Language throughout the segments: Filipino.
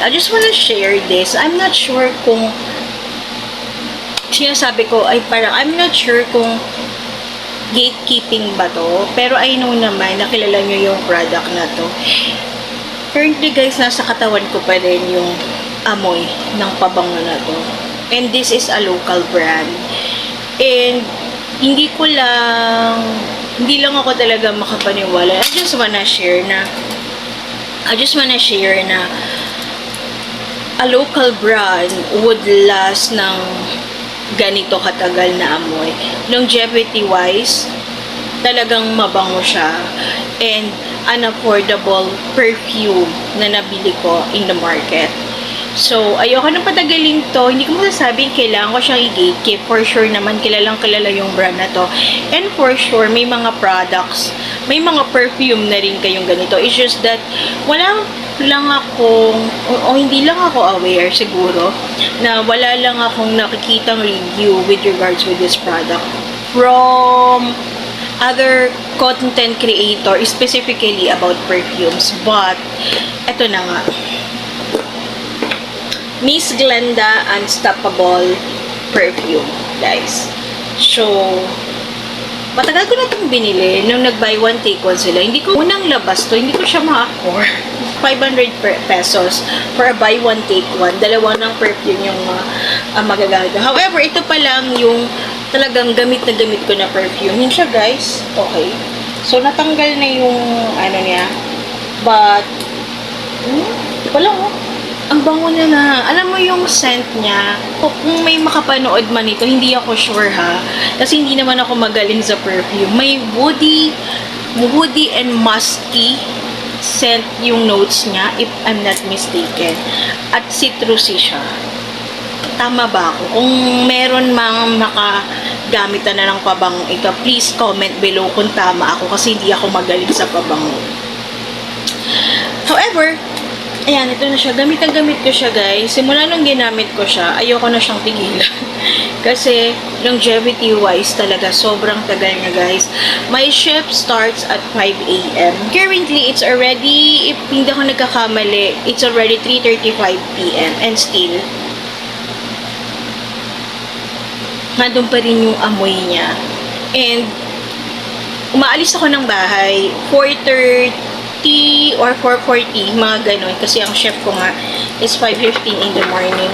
I just wanna share this. I'm not sure kung sinasabi ko ay parang I'm not sure kung gatekeeping ba to. Pero I know naman, nakilala nyo yung product na to. Currently guys, nasa katawan ko pa rin yung amoy ng pabango na to. And this is a local brand. And hindi lang ako talaga makapaniwala. I just wanna share na a local brand would last ng ganito katagal na amoy. Longevity wise, talagang mabango siya. And an affordable perfume na nabili ko in the market. So, ayoko nang patagalin to. Hindi ko masasabing kailangan ko siyang i-gatekeep. For sure naman, kilalang kilala yung brand na to. And for sure, may mga products, may mga perfume na rin kayong ganito. It's just that, wala lang akong, o hindi lang ako aware siguro, na wala lang akong nakikitang review with regards with this product from other content creator, specifically about perfumes. But, eto na nga. Miss Glenda Unstoppable Perfume, guys. So, matagal ko na itong binili. Nung nag-buy one, take one sila. Hindi ko unang labas to. Hindi ko siya ma-afford. 500 pesos for a buy one, take one. Dalawa ng perfume yung magagamit ko. However, ito pa lang yung talagang gamit na gamit ko na perfume. Yun siya, guys. Okay. So, natanggal na yung ano niya. But, wala mo. Ang bango niya na. Alam mo yung scent niya. Kung may makapanood man ito, hindi ako sure ha. Kasi hindi naman ako magaling sa perfume. May woody and musky scent yung notes niya, if I'm not mistaken. At citrusy siya. Tama ba ako? Kung meron mang makagamitan na ng pabango ito, please comment below kung tama ako kasi hindi ako magaling sa pabango. However, ayan, ito na siya. Gamit ko siya, guys. Simula nung ginamit ko siya, ayoko na siyang tigilan. Kasi, longevity-wise talaga, sobrang tagal niya, guys. My shift starts at 5 a.m. Currently, it's already, if hindi ako nagkakamali, it's already 3:35 p.m. And still, nandun pa rin yung amoy niya. And, umaalis ako ng bahay, 4:30 or 4:40, mga ganun. Kasi ang chef ko nga is 5:15 in the morning.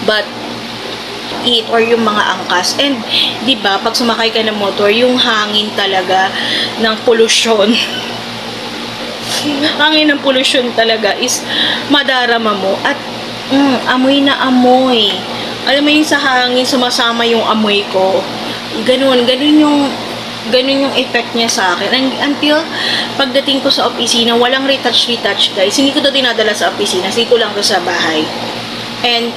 But, eat or yung mga angkas. And, di ba pag sumakay ka ng motor, yung hangin talaga ng polusyon. Hangin ng polusyon talaga is madarama mo. At, amoy na amoy. Alam mo yung sa hangin, sumasama yung amoy ko. Ganun yung effect niya sa akin. Until pagdating ko sa opisina, walang retouch, guys. Hindi ko to dinadala sa opisina. Dito lang to sa bahay. And,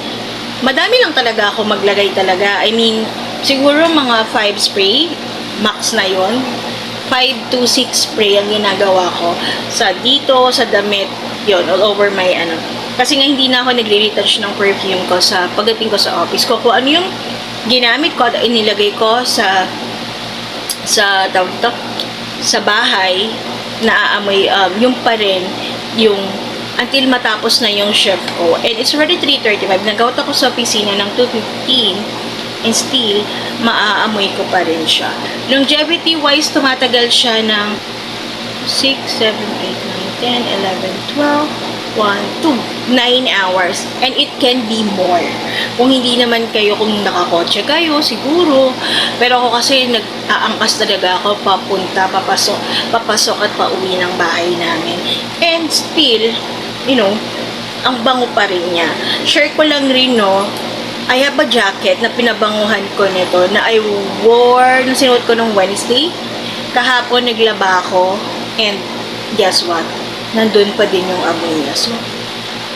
madami lang talaga ako maglagay talaga. I mean, siguro mga 5 spray. Max na yon. 5 to 6 spray ang ginagawa ko. Sa dito, sa damit. Yon, all over my ano. Kasi nga hindi na ako nagre-retouch ng perfume ko sa pagdating ko sa office ko. Kung ano yung ginamit ko, inilagay ko sa bahay na aamoy, yung pa rin yung until matapos na yung shift ko. And it's already 3:35. Nag-out ako sa opisina ng 2:15 and still maaamoy ko pa rin siya. Longevity wise, tumatagal siya ng 6, 7, 8, 9, 10, 11, 12, 1, 2, 9 hours. And it can be more. Kung hindi naman kayo, kung nakakotse kayo, siguro. Pero ako kasi nag-aangkas talaga ako, papasok at pauwi ng bahay namin. And still, you know, ang bango pa rin niya. Share ko lang rin, no, I have a jacket na pinabanguhan ko nito na I wore, nung sinuot ko nung Wednesday. Kahapon naglaba ako and guess what? Nandun pa din yung amoy niya. So,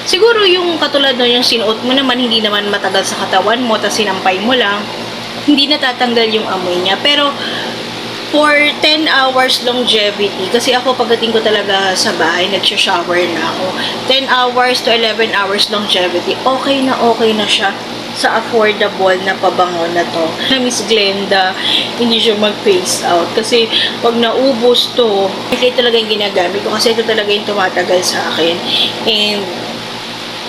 siguro yung katulad nun yung sinuot mo naman, hindi naman matagal sa katawan mo, tapos sinampay mo lang, hindi natatanggal yung amoy niya. Pero, for 10 hours longevity, kasi ako pagdating ko talaga sa bahay, nagsha-shower na ako. 10 hours to 11 hours longevity, okay na siya sa affordable na pabango na to. Na Miss Glenda, hindi siya mag-phase out. Kasi, pag naubos to, ito talaga yung ginagamit ko. Kasi ito talaga yung tumatagal sa akin. And,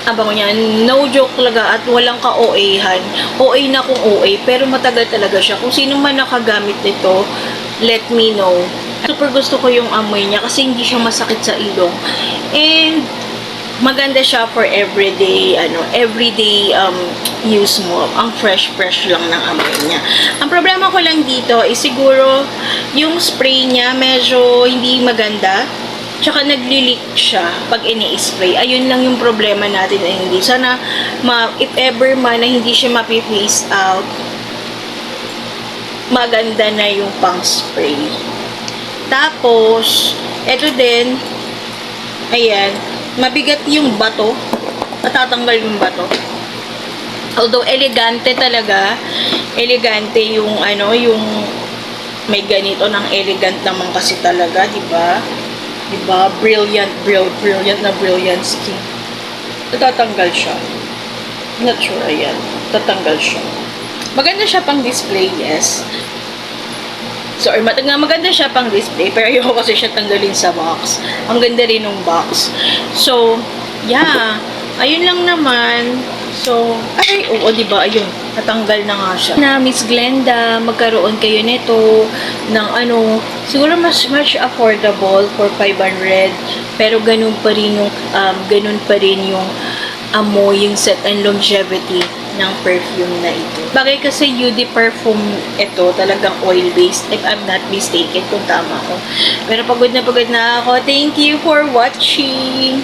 ang bango niya. No joke talaga at walang ka-OA-han. OA na kung OA, pero matagal talaga siya. Kung sino man nakagamit nito, let me know. Super gusto ko yung amoy niya kasi hindi siya masakit sa ilong. And maganda siya for everyday use mo. Ang fresh lang ng amoy niya. Ang problema ko lang dito is siguro yung spray niya medyo hindi maganda. Tsaka nagli-leak siya pag ini-spray. Ayun lang yung problema natin na hindi. Sana, if ever man na hindi siya mapi-phase out, maganda na yung pang-spray. Tapos, eto din, ayan, mabigat yung bato. Matatanggal yung bato. Although, elegante talaga. Elegante yung, yung may ganito ng elegant naman kasi talaga, di ba? Diba? Brilliant skin. Tatanggal siya. Not sure, ayan. Tatanggal siya. Maganda siya pang display, yes. So, maganda siya pang display, pero ayoko kasi siya tanggalin sa box. Ang ganda rin ng box. So, yeah. Ayun lang naman. So, oo, diba? Ayun. Natanggal na nga siya. Na, Miss Glenda, magkaroon kayo nito ng siguro much affordable for 500, pero ganun pa rin yung amoy, yung set and longevity ng perfume na ito. Bagay kasi UD perfume ito, talagang oil-based, if I'm not mistaken kung tama ko. Pero pagod na ako. Thank you for watching!